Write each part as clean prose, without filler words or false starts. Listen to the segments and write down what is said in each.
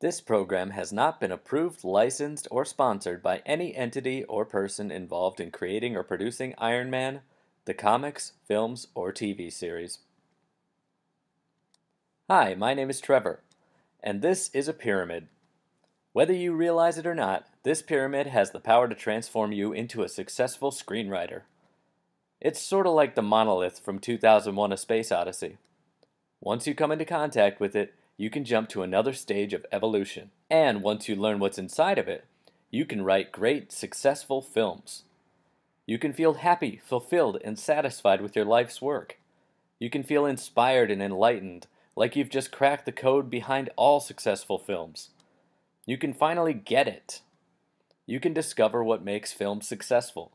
This program has not been approved, licensed, or sponsored by any entity or person involved in creating or producing Iron Man, the comics, films, or TV series. Hi, my name is Trevor, and this is a pyramid. Whether you realize it or not, this pyramid has the power to transform you into a successful screenwriter. It's sort of like the monolith from 2001: A Space Odyssey. Once you come into contact with it, you can jump to another stage of evolution. And once you learn what's inside of it, you can write great, successful films. You can feel happy, fulfilled, and satisfied with your life's work. You can feel inspired and enlightened, like you've just cracked the code behind all successful films. You can finally get it. You can discover what makes films successful.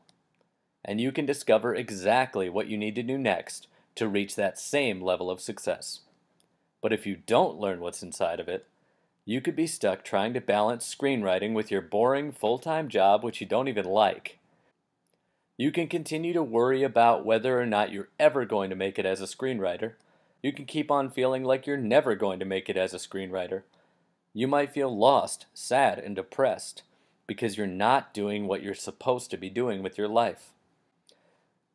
And you can discover exactly what you need to do next to reach that same level of success. But if you don't learn what's inside of it, you could be stuck trying to balance screenwriting with your boring full-time job which you don't even like. You can continue to worry about whether or not you're ever going to make it as a screenwriter. You can keep on feeling like you're never going to make it as a screenwriter. You might feel lost, sad, and depressed because you're not doing what you're supposed to be doing with your life.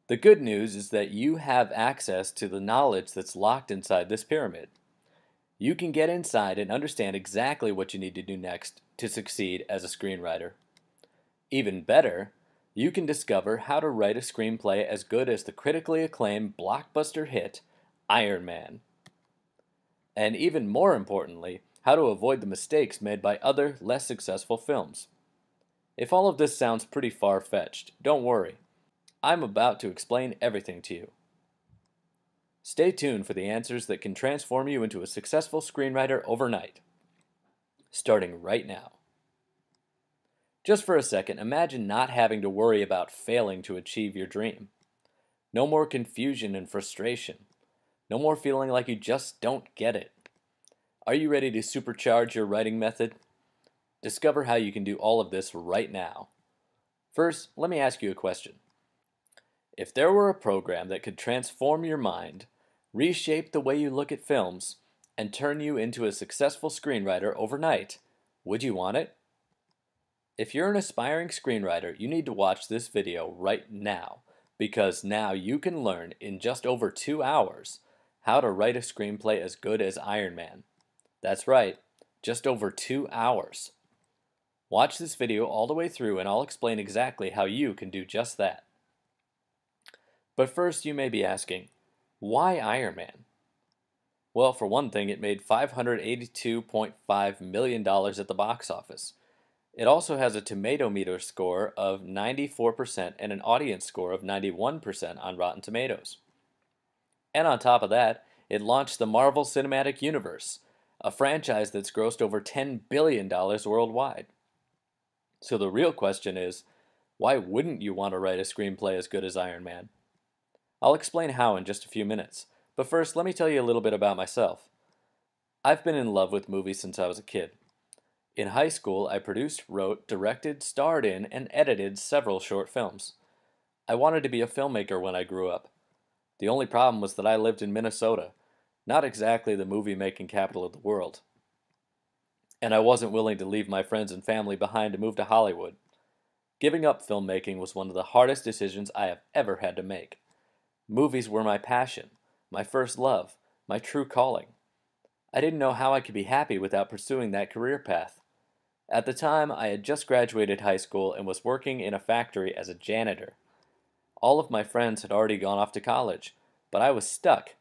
The good news is that you have access to the knowledge that's locked inside this pyramid. You can get inside and understand exactly what you need to do next to succeed as a screenwriter. Even better, you can discover how to write a screenplay as good as the critically acclaimed blockbuster hit, Iron Man. And even more importantly, how to avoid the mistakes made by other, less successful films. If all of this sounds pretty far-fetched, don't worry. I'm about to explain everything to you. Stay tuned for the answers that can transform you into a successful screenwriter overnight. Starting right now. Just for a second, imagine not having to worry about failing to achieve your dream. No more confusion and frustration. No more feeling like you just don't get it. Are you ready to supercharge your writing method? Discover how you can do all of this right now. First, let me ask you a question. If there were a program that could transform your mind, reshape the way you look at films, and turn you into a successful screenwriter overnight, would you want it? If you're an aspiring screenwriter, you need to watch this video right now, because now you can learn in just over 2 hours how to write a screenplay as good as Iron Man. That's right, just over 2 hours. Watch this video all the way through and I'll explain exactly how you can do just that. But first you may be asking, why Iron Man? Well, for one thing, it made $582.5 million at the box office. It also has a tomato meter score of 94% and an audience score of 91% on Rotten Tomatoes. And on top of that, it launched the Marvel Cinematic Universe, a franchise that's grossed over $10 billion worldwide. So the real question is, why wouldn't you want to write a screenplay as good as Iron Man? I'll explain how in just a few minutes, but first let me tell you a little bit about myself. I've been in love with movies since I was a kid. In high school, I produced, wrote, directed, starred in, and edited several short films. I wanted to be a filmmaker when I grew up. The only problem was that I lived in Minnesota, not exactly the movie-making capital of the world. And I wasn't willing to leave my friends and family behind to move to Hollywood. Giving up filmmaking was one of the hardest decisions I have ever had to make. Movies were my passion, my first love, my true calling. I didn't know how I could be happy without pursuing that career path. At the time, I had just graduated high school and was working in a factory as a janitor. All of my friends had already gone off to college, but I was stuck,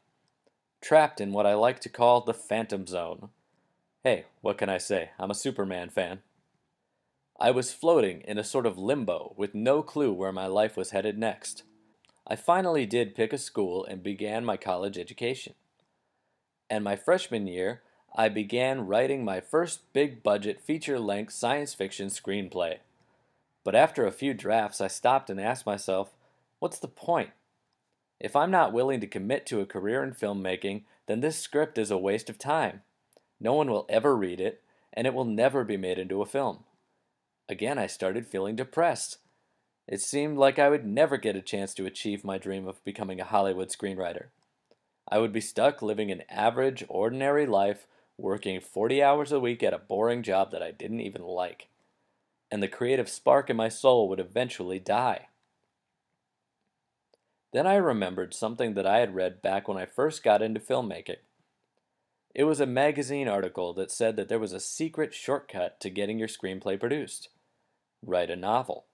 trapped in what I like to call the phantom zone. Hey, what can I say? I'm a Superman fan. I was floating in a sort of limbo with no clue where my life was headed next. I finally did pick a school and began my college education. And my freshman year, I began writing my first big-budget feature-length science fiction screenplay. But after a few drafts, I stopped and asked myself, what's the point? If I'm not willing to commit to a career in filmmaking, then this script is a waste of time. No one will ever read it, and it will never be made into a film. Again, I started feeling depressed. It seemed like I would never get a chance to achieve my dream of becoming a Hollywood screenwriter. I would be stuck living an average, ordinary life working 40 hours a week at a boring job that I didn't even like, and the creative spark in my soul would eventually die. Then I remembered something that I had read back when I first got into filmmaking. It was a magazine article that said that there was a secret shortcut to getting your screenplay produced. Write a novel.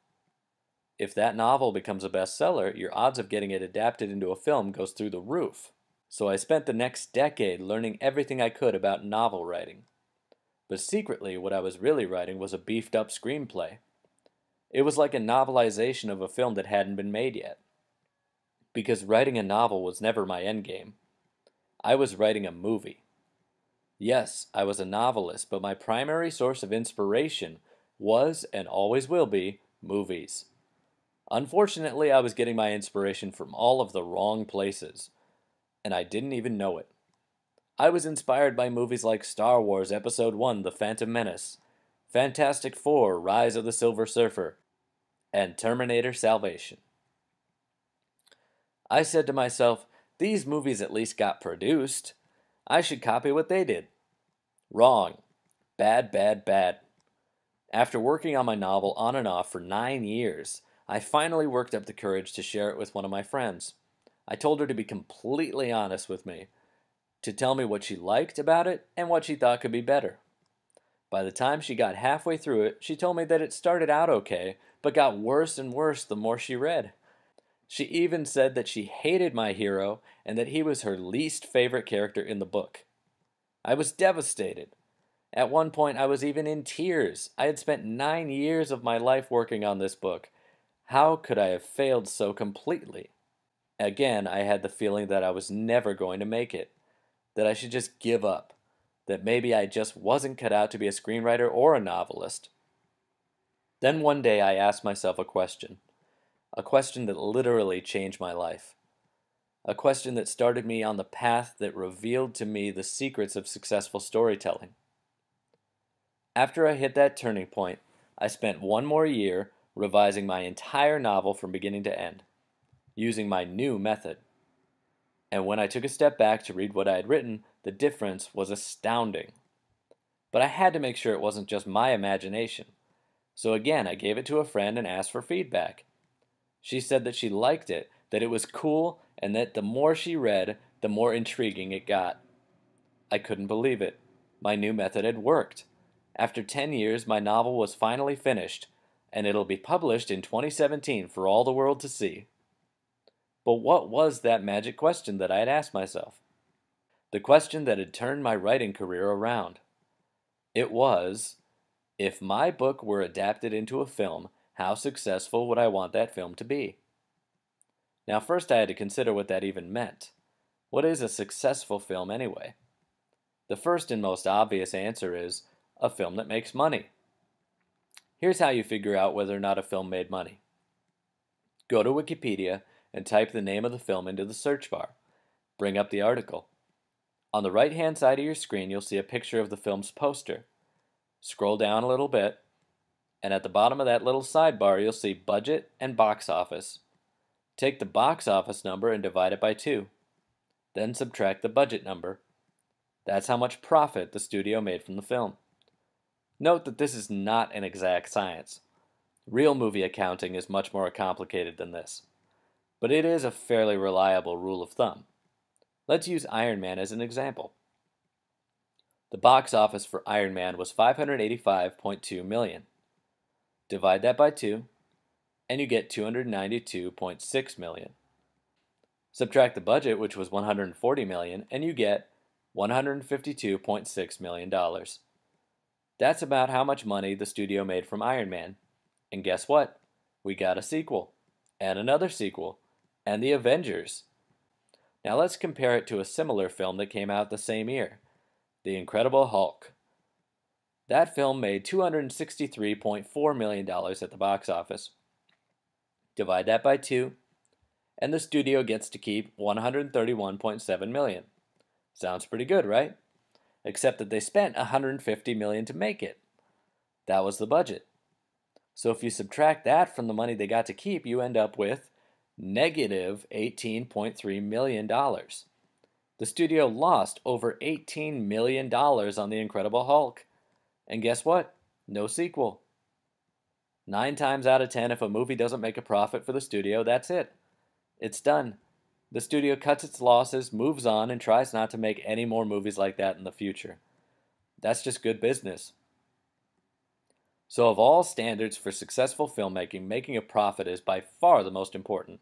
If that novel becomes a bestseller, your odds of getting it adapted into a film goes through the roof. So I spent the next decade learning everything I could about novel writing. But secretly, what I was really writing was a beefed up screenplay. It was like a novelization of a film that hadn't been made yet. Because writing a novel was never my endgame. I was writing a movie. Yes, I was a novelist, but my primary source of inspiration was, and always will be, movies. Unfortunately, I was getting my inspiration from all of the wrong places, and I didn't even know it. I was inspired by movies like Star Wars Episode 1, The Phantom Menace, Fantastic Four, Rise of the Silver Surfer, and Terminator Salvation. I said to myself, these movies at least got produced. I should copy what they did. Wrong. Bad, bad, bad. After working on my novel on and off for 9 years, I finally worked up the courage to share it with one of my friends. I told her to be completely honest with me, to tell me what she liked about it and what she thought could be better. By the time she got halfway through it, she told me that it started out okay, but got worse and worse the more she read. She even said that she hated my hero and that he was her least favorite character in the book. I was devastated. At one point, I was even in tears. I had spent 9 years of my life working on this book. How could I have failed so completely? Again, I had the feeling that I was never going to make it, that I should just give up, that maybe I just wasn't cut out to be a screenwriter or a novelist. Then one day I asked myself a question that literally changed my life. A question that started me on the path that revealed to me the secrets of successful storytelling. After I hit that turning point, I spent one more year revising my entire novel from beginning to end, using my new method. And when I took a step back to read what I had written, the difference was astounding. But I had to make sure it wasn't just my imagination. So again, I gave it to a friend and asked for feedback. She said that she liked it, that it was cool, and that the more she read, the more intriguing it got. I couldn't believe it. My new method had worked. After 10 years, my novel was finally finished, and it'll be published in 2017 for all the world to see. But what was that magic question that I had asked myself? The question that had turned my writing career around. It was, if my book were adapted into a film, how successful would I want that film to be? Now, first I had to consider what that even meant. What is a successful film anyway? The first and most obvious answer is a film that makes money. Here's how you figure out whether or not a film made money. Go to Wikipedia and type the name of the film into the search bar. Bring up the article. On the right-hand side of your screen, you'll see a picture of the film's poster. Scroll down a little bit, and at the bottom of that little sidebar, you'll see budget and box office. Take the box office number and divide it by 2. Then subtract the budget number. That's how much profit the studio made from the film. Note that this is not an exact science. Real movie accounting is much more complicated than this. But it is a fairly reliable rule of thumb. Let's use Iron Man as an example. The box office for Iron Man was $585.2 million. Divide that by 2, and you get $292.6 million. Subtract the budget, which was $140 million, and you get $152.6 million. That's about how much money the studio made from Iron Man. And guess what? We got a sequel, and another sequel, and the Avengers. Now let's compare it to a similar film that came out the same year, The Incredible Hulk. That film made $263.4 million at the box office. Divide that by 2, and the studio gets to keep $131.7 million. Sounds pretty good, right? Except that they spent $150 million to make it. That was the budget. So if you subtract that from the money they got to keep, you end up with negative $18.3 million. The studio lost over $18 million on The Incredible Hulk. And guess what? No sequel. 9 times out of 10, if a movie doesn't make a profit for the studio, that's it. It's done. The studio cuts its losses, moves on, and tries not to make any more movies like that in the future. That's just good business. So of all standards for successful filmmaking, making a profit is by far the most important.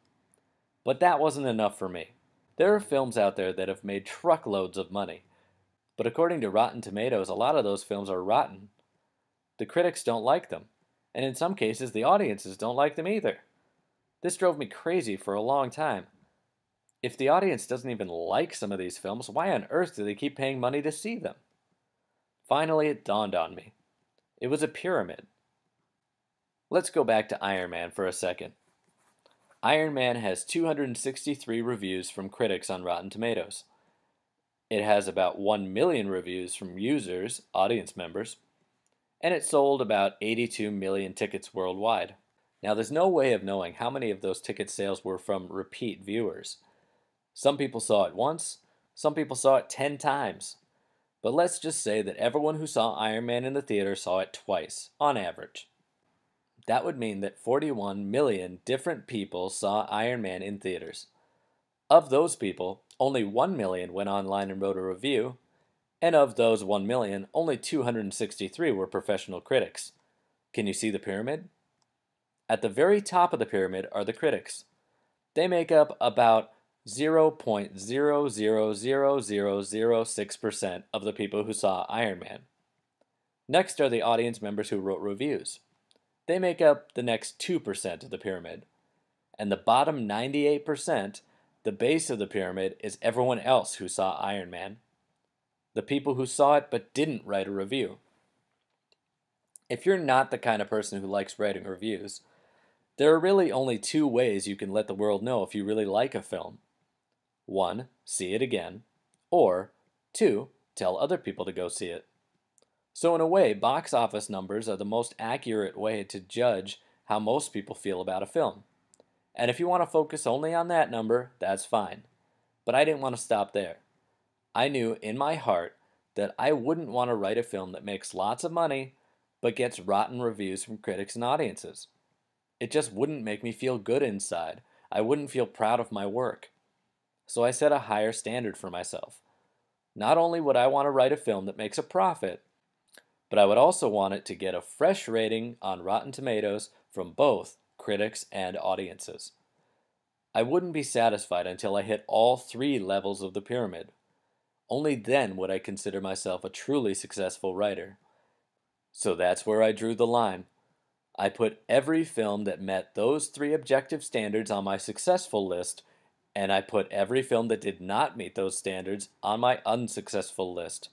But that wasn't enough for me. There are films out there that have made truckloads of money. But according to Rotten Tomatoes, a lot of those films are rotten. The critics don't like them. And in some cases, the audiences don't like them either. This drove me crazy for a long time. If the audience doesn't even like some of these films, why on earth do they keep paying money to see them? Finally, it dawned on me. It was a pyramid. Let's go back to Iron Man for a second. Iron Man has 263 reviews from critics on Rotten Tomatoes. It has about 1 million reviews from users, audience members, and it sold about 82 million tickets worldwide. Now, there's no way of knowing how many of those ticket sales were from repeat viewers. Some people saw it once, some people saw it 10 times. But let's just say that everyone who saw Iron Man in the theater saw it twice, on average. That would mean that 41 million different people saw Iron Man in theaters. Of those people, only 1 million went online and wrote a review, and of those 1 million, only 263 were professional critics. Can you see the pyramid? At the very top of the pyramid are the critics. They make up about 0.000006% of the people who saw Iron Man. Next are the audience members who wrote reviews. They make up the next 2% of the pyramid. And the bottom 98%, the base of the pyramid, is everyone else who saw Iron Man. The people who saw it but didn't write a review. If you're not the kind of person who likes writing reviews, there are really only 2 ways you can let the world know if you really like a film. 1. See it again. Or 2. Tell other people to go see it. So in a way, box office numbers are the most accurate way to judge how most people feel about a film. And if you want to focus only on that number, that's fine. But I didn't want to stop there. I knew in my heart that I wouldn't want to write a film that makes lots of money, but gets rotten reviews from critics and audiences. It just wouldn't make me feel good inside. I wouldn't feel proud of my work. So I set a higher standard for myself. Not only would I want to write a film that makes a profit, but I would also want it to get a fresh rating on Rotten Tomatoes from both critics and audiences. I wouldn't be satisfied until I hit all 3 levels of the pyramid. Only then would I consider myself a truly successful writer. So that's where I drew the line. I put every film that met those 3 objective standards on my successful list, and I put every film that did not meet those standards on my unsuccessful list.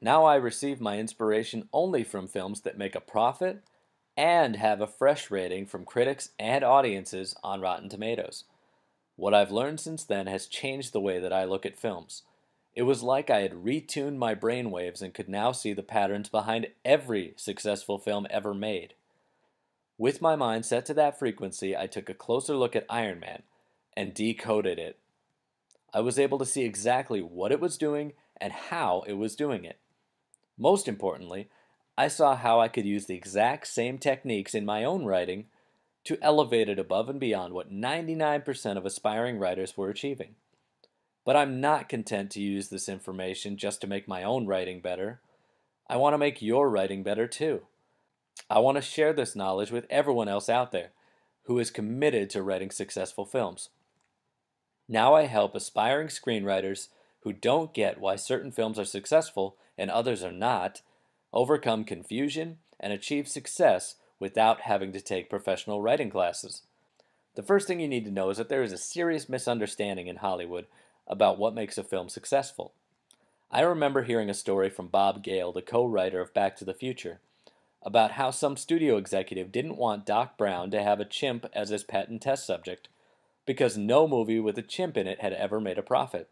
Now I receive my inspiration only from films that make a profit and have a fresh rating from critics and audiences on Rotten Tomatoes. What I've learned since then has changed the way that I look at films. It was like I had retuned my brainwaves and could now see the patterns behind every successful film ever made. With my mind set to that frequency, I took a closer look at Iron Man and decoded it. I was able to see exactly what it was doing and how it was doing it. Most importantly, I saw how I could use the exact same techniques in my own writing to elevate it above and beyond what 99% of aspiring writers were achieving. But I'm not content to use this information just to make my own writing better. I want to make your writing better too. I want to share this knowledge with everyone else out there who is committed to writing successful films. Now I help aspiring screenwriters who don't get why certain films are successful and others are not, overcome confusion and achieve success without having to take professional writing classes. The first thing you need to know is that there is a serious misunderstanding in Hollywood about what makes a film successful. I remember hearing a story from Bob Gale, the co-writer of Back to the Future, about how some studio executive didn't want Doc Brown to have a chimp as his pet and test subject, because no movie with a chimp in it had ever made a profit.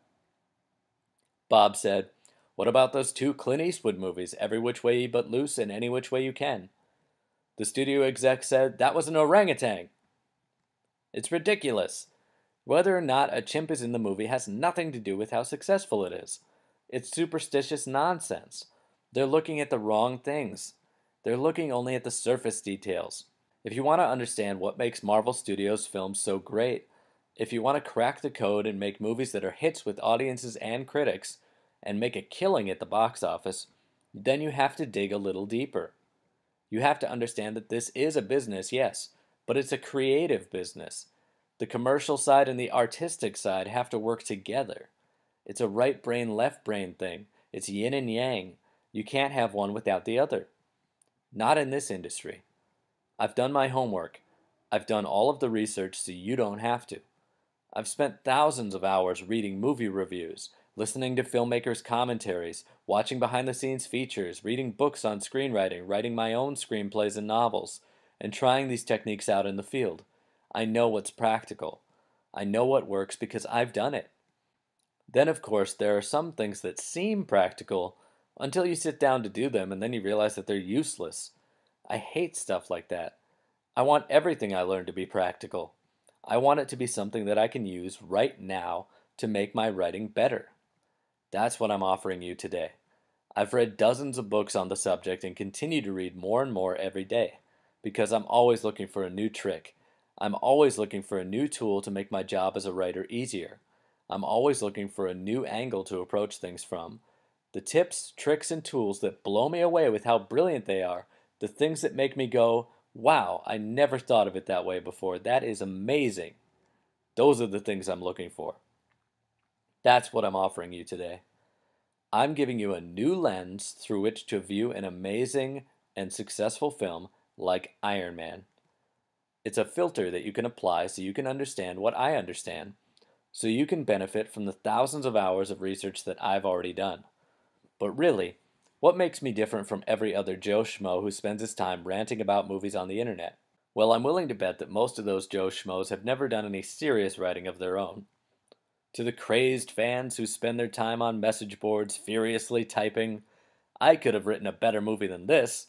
Bob said, "What about those 2 Clint Eastwood movies, Every Which Way But Loose and Any Which Way You Can?" The studio exec said, "That was an orangutan." It's ridiculous. Whether or not a chimp is in the movie has nothing to do with how successful it is. It's superstitious nonsense. They're looking at the wrong things. They're looking only at the surface details. If you want to understand what makes Marvel Studios films so great, if you want to crack the code and make movies that are hits with audiences and critics, and make a killing at the box office, then you have to dig a little deeper. You have to understand that this is a business, yes, but it's a creative business. The commercial side and the artistic side have to work together. It's a right brain, left brain thing. It's yin and yang. You can't have one without the other. Not in this industry. I've done my homework. I've done all of the research so you don't have to. I've spent thousands of hours reading movie reviews, listening to filmmakers' commentaries, watching behind-the-scenes features, reading books on screenwriting, writing my own screenplays and novels, and trying these techniques out in the field. I know what's practical. I know what works because I've done it. Then, of course, there are some things that seem practical until you sit down to do them and then you realize that they're useless. I hate stuff like that. I want everything I learn to be practical. I want it to be something that I can use right now to make my writing better. That's what I'm offering you today. I've read dozens of books on the subject and continue to read more and more every day because I'm always looking for a new trick. I'm always looking for a new tool to make my job as a writer easier. I'm always looking for a new angle to approach things from. The tips, tricks, and tools that blow me away with how brilliant they are, the things that make me go, wow, I never thought of it that way before. That is amazing. Those are the things I'm looking for. That's what I'm offering you today. I'm giving you a new lens through which to view an amazing and successful film like Iron Man. It's a filter that you can apply so you can understand what I understand, so you can benefit from the thousands of hours of research that I've already done. But really, what makes me different from every other Joe Schmo who spends his time ranting about movies on the internet? Well, I'm willing to bet that most of those Joe Schmoes have never done any serious writing of their own. To the crazed fans who spend their time on message boards furiously typing, I could have written a better movie than this,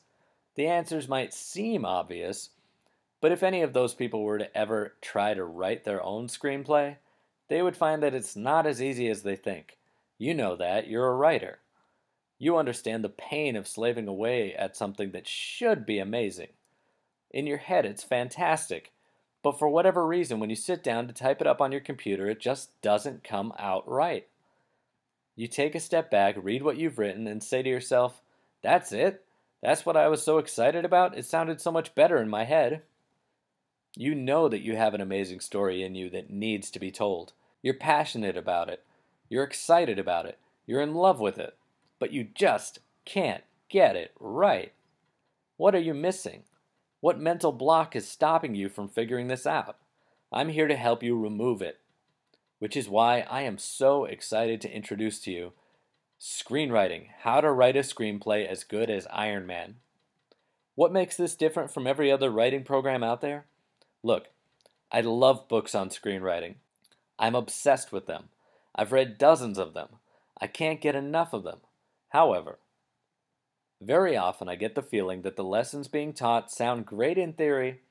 the answers might seem obvious, but if any of those people were to ever try to write their own screenplay, they would find that it's not as easy as they think. You know that, you're a writer. You understand the pain of slaving away at something that should be amazing. In your head, it's fantastic. But for whatever reason, when you sit down to type it up on your computer, it just doesn't come out right. You take a step back, read what you've written, and say to yourself, that's it? That's what I was so excited about? It sounded so much better in my head. You know that you have an amazing story in you that needs to be told. You're passionate about it. You're excited about it. You're in love with it. But you just can't get it right. What are you missing? What mental block is stopping you from figuring this out? I'm here to help you remove it, which is why I am so excited to introduce to you Screenwriting, How to Write a Screenplay as Good as Iron Man. What makes this different from every other writing program out there? Look, I love books on screenwriting. I'm obsessed with them. I've read dozens of them. I can't get enough of them. However, very often I get the feeling that the lessons being taught sound great in theory,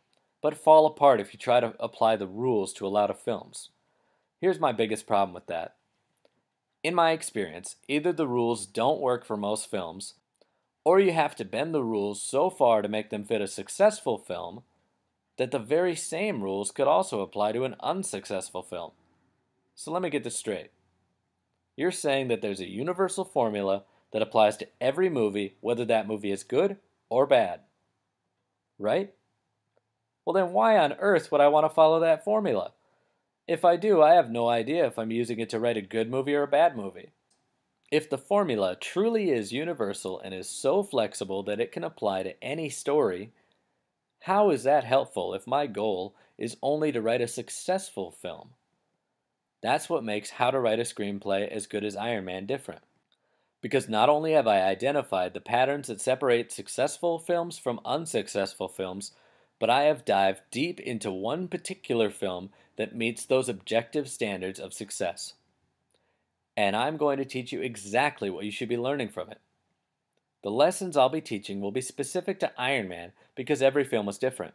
but fall apart if you try to apply the rules to a lot of films. Here's my biggest problem with that. In my experience, either the rules don't work for most films, or you have to bend the rules so far to make them fit a successful film that the very same rules could also apply to an unsuccessful film. So let me get this straight. You're saying that there's a universal formula that applies to every movie, whether that movie is good or bad. Right? Well, then why on earth would I want to follow that formula? If I do, I have no idea if I'm using it to write a good movie or a bad movie. If the formula truly is universal and is so flexible that it can apply to any story, how is that helpful if my goal is only to write a successful film? That's what makes How to Write a Screenplay as Good as Iron Man different. Because not only have I identified the patterns that separate successful films from unsuccessful films, but I have dived deep into one particular film that meets those objective standards of success. And I'm going to teach you exactly what you should be learning from it. The lessons I'll be teaching will be specific to Iron Man because every film is different.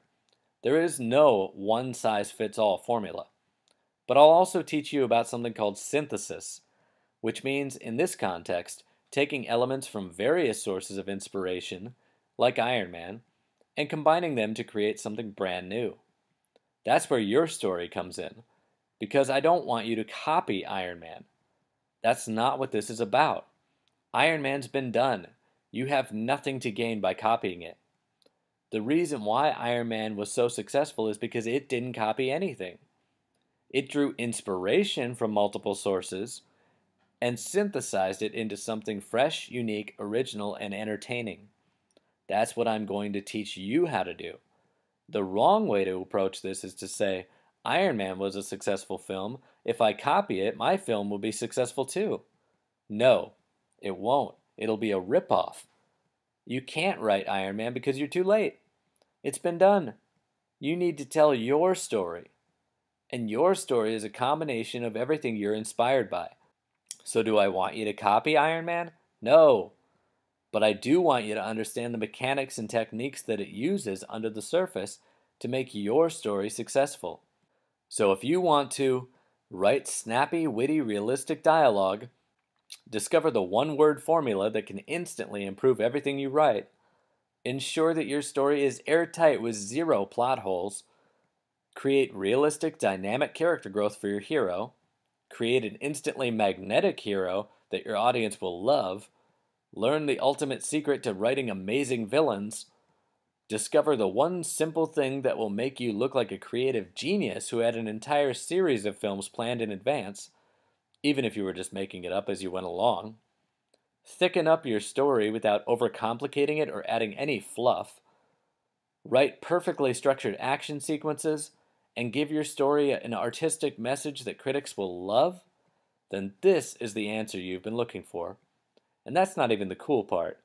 There is no one-size-fits-all formula. But I'll also teach you about something called synthesis, which means, in this context, taking elements from various sources of inspiration, like Iron Man, and combining them to create something brand new. That's where your story comes in, because I don't want you to copy Iron Man. That's not what this is about. Iron Man's been done. You have nothing to gain by copying it. The reason why Iron Man was so successful is because it didn't copy anything. It drew inspiration from multiple sources and synthesized it into something fresh, unique, original, and entertaining. That's what I'm going to teach you how to do. The wrong way to approach this is to say, Iron Man was a successful film. If I copy it, my film will be successful too. No, it won't. It'll be a ripoff. You can't write Iron Man because you're too late. It's been done. You need to tell your story. And your story is a combination of everything you're inspired by. So do I want you to copy Iron Man? No. But I do want you to understand the mechanics and techniques that it uses under the surface to make your story successful. So if you want to write snappy, witty, realistic dialogue, discover the one-word formula that can instantly improve everything you write, ensure that your story is airtight with zero plot holes, create realistic, dynamic character growth for your hero, create an instantly magnetic hero that your audience will love, learn the ultimate secret to writing amazing villains, discover the one simple thing that will make you look like a creative genius who had an entire series of films planned in advance, even if you were just making it up as you went along, thicken up your story without overcomplicating it or adding any fluff, write perfectly structured action sequences, and give your story an artistic message that critics will love, then this is the answer you've been looking for. And that's not even the cool part.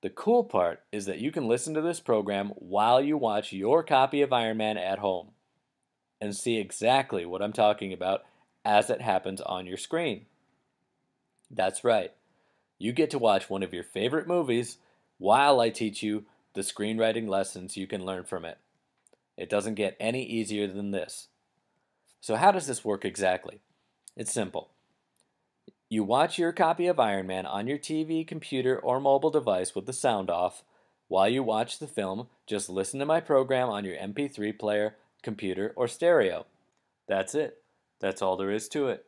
The cool part is that you can listen to this program while you watch your copy of Iron Man at home and see exactly what I'm talking about as it happens on your screen. That's right. You get to watch one of your favorite movies while I teach you the screenwriting lessons you can learn from it. It doesn't get any easier than this. So how does this work exactly? It's simple. You watch your copy of Iron Man on your TV, computer, or mobile device with the sound off. While you watch the film, just listen to my program on your MP3 player, computer, or stereo. That's it. That's all there is to it.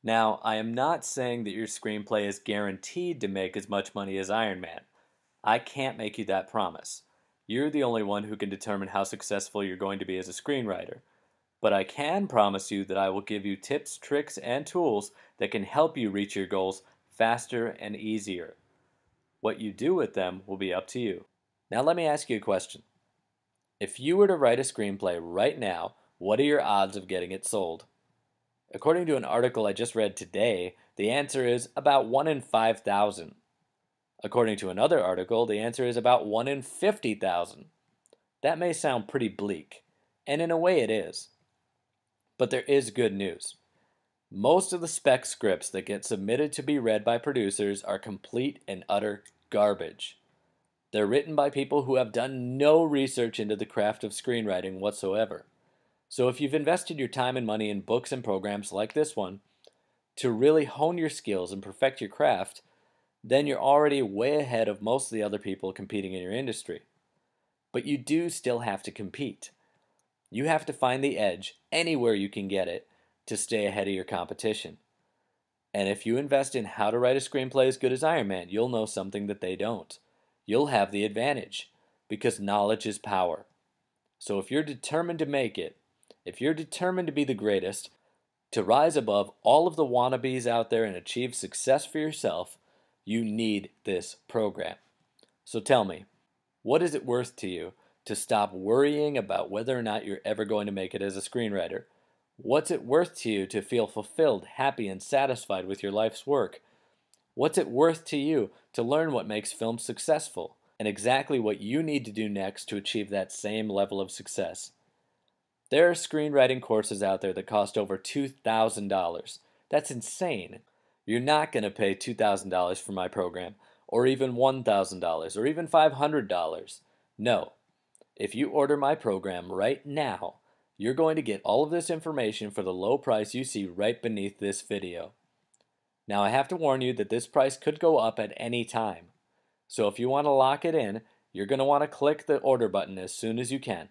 Now, I am not saying that your screenplay is guaranteed to make as much money as Iron Man. I can't make you that promise. You're the only one who can determine how successful you're going to be as a screenwriter. But I can promise you that I will give you tips, tricks, and tools that can help you reach your goals faster and easier. What you do with them will be up to you. Now let me ask you a question. If you were to write a screenplay right now, what are your odds of getting it sold? According to an article I just read today, the answer is about 1 in 5,000. According to another article, the answer is about 1 in 50,000. That may sound pretty bleak, and in a way it is. But there is good news. Most of the spec scripts that get submitted to be read by producers are complete and utter garbage. They're written by people who have done no research into the craft of screenwriting whatsoever. So if you've invested your time and money in books and programs like this one to really hone your skills and perfect your craft, then you're already way ahead of most of the other people competing in your industry. But you do still have to compete. You have to find the edge anywhere you can get it to stay ahead of your competition. And if you invest in how to write a screenplay as good as Iron Man, you'll know something that they don't. You'll have the advantage because knowledge is power. So if you're determined to make it, if you're determined to be the greatest, to rise above all of the wannabes out there and achieve success for yourself, you need this program. So tell me, what is it worth to you to stop worrying about whether or not you're ever going to make it as a screenwriter? What's it worth to you to feel fulfilled, happy, and satisfied with your life's work? What's it worth to you to learn what makes films successful and exactly what you need to do next to achieve that same level of success? There are screenwriting courses out there that cost over $2,000. That's insane. You're not going to pay $2,000 for my program, or even $1,000, or even $500. No. If you order my program right now, You're going to get all of this information for the low price you see right beneath this video. Now I have to warn you that this price could go up at any time. So if you want to lock it in, you're going to want to click the order button as soon as you can.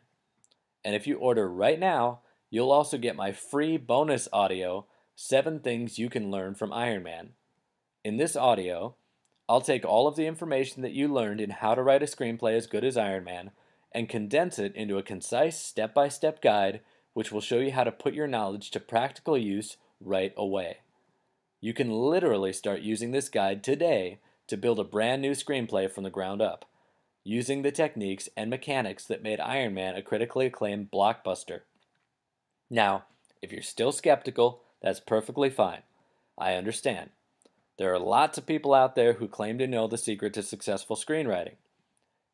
And if you order right now, you'll also get my free bonus audio, 7 Things You Can Learn from Iron Man. In this audio, I'll take all of the information that you learned in how to write a screenplay as good as Iron Man and condense it into a concise step-by-step guide which will show you how to put your knowledge to practical use right away. You can literally start using this guide today to build a brand new screenplay from the ground up, using the techniques and mechanics that made Iron Man a critically acclaimed blockbuster. Now, if you're still skeptical, that's perfectly fine. I understand. There are lots of people out there who claim to know the secret to successful screenwriting.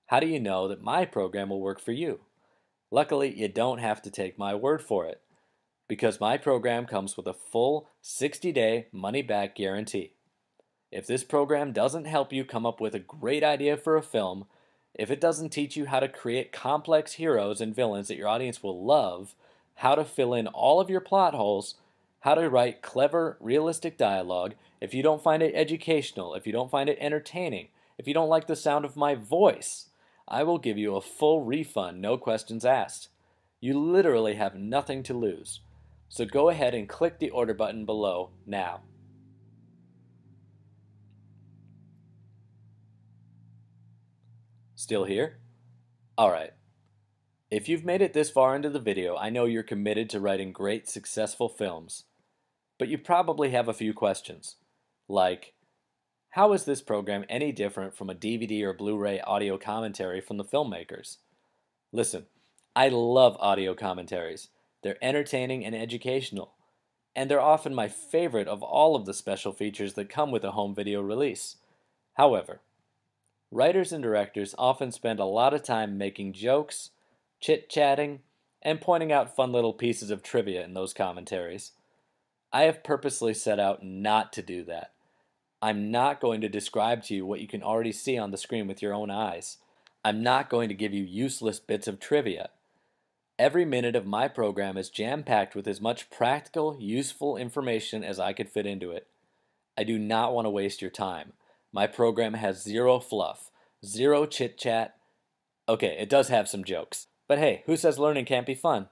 How do you know that my program will work for you? Luckily, you don't have to take my word for it, because my program comes with a full 60-day money-back guarantee. If this program doesn't help you come up with a great idea for a film, if it doesn't teach you how to create complex heroes and villains that your audience will love, how to fill in all of your plot holes, how to write clever, realistic dialogue, if you don't find it educational, if you don't find it entertaining, if you don't like the sound of my voice, I will give you a full refund, no questions asked. You literally have nothing to lose. So go ahead and click the order button below now. Still here? Alright. If you've made it this far into the video, I know you're committed to writing great, successful films. But you probably have a few questions. Like, how is this program any different from a DVD or Blu-ray audio commentary from the filmmakers? Listen, I love audio commentaries. They're entertaining and educational. And they're often my favorite of all of the special features that come with a home video release. However, writers and directors often spend a lot of time making jokes, chit-chatting, and pointing out fun little pieces of trivia in those commentaries. I have purposely set out not to do that. I'm not going to describe to you what you can already see on the screen with your own eyes. I'm not going to give you useless bits of trivia. Every minute of my program is jam-packed with as much practical, useful information as I could fit into it. I do not want to waste your time. My program has zero fluff, zero chit-chat. Okay, it does have some jokes. But hey, who says learning can't be fun?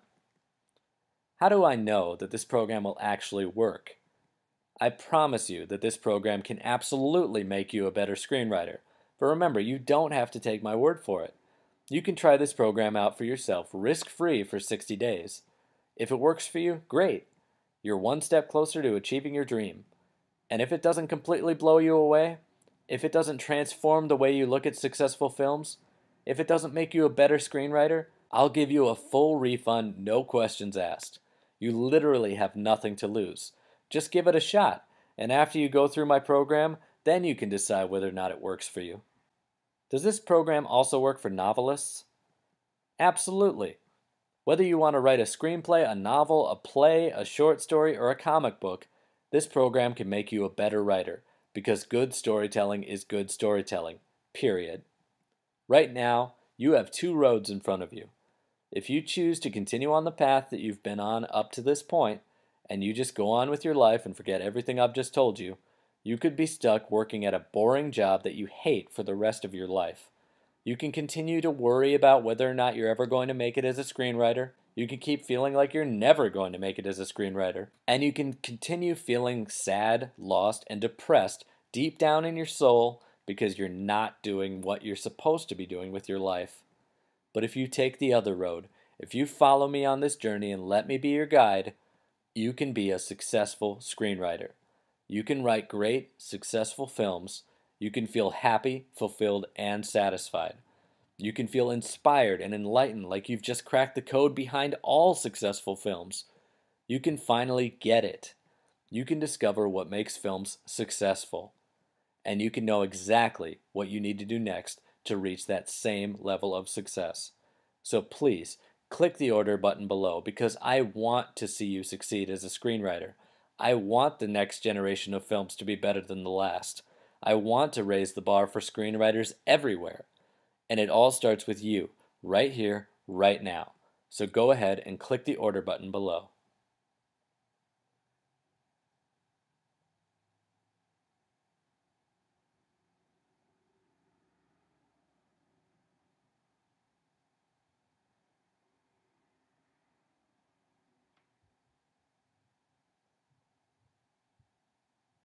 How do I know that this program will actually work? I promise you that this program can absolutely make you a better screenwriter. But remember, you don't have to take my word for it. You can try this program out for yourself, risk-free for 60 days. If it works for you, great. You're one step closer to achieving your dream. And if it doesn't completely blow you away, if it doesn't transform the way you look at successful films, if it doesn't make you a better screenwriter, I'll give you a full refund, no questions asked. You literally have nothing to lose. Just give it a shot, and after you go through my program, then you can decide whether or not it works for you. Does this program also work for novelists? Absolutely. Whether you want to write a screenplay, a novel, a play, a short story, or a comic book, this program can make you a better writer, because good storytelling is good storytelling, period. Right now, you have 2 roads in front of you. If you choose to continue on the path that you've been on up to this point, and you just go on with your life and forget everything I've just told you, you could be stuck working at a boring job that you hate for the rest of your life. You can continue to worry about whether or not you're ever going to make it as a screenwriter. You can keep feeling like you're never going to make it as a screenwriter. And you can continue feeling sad, lost, and depressed deep down in your soul because you're not doing what you're supposed to be doing with your life. But if you take the other road, if you follow me on this journey and let me be your guide, you can be a successful screenwriter. You can write great, successful films. You can feel happy, fulfilled, and satisfied. You can feel inspired and enlightened like you've just cracked the code behind all successful films. You can finally get it. You can discover what makes films successful. And you can know exactly what you need to do next to reach that same level of success. So please, click the order button below because I want to see you succeed as a screenwriter. I want the next generation of films to be better than the last. I want to raise the bar for screenwriters everywhere. And it all starts with you, right here, right now. so go ahead and click the order button below.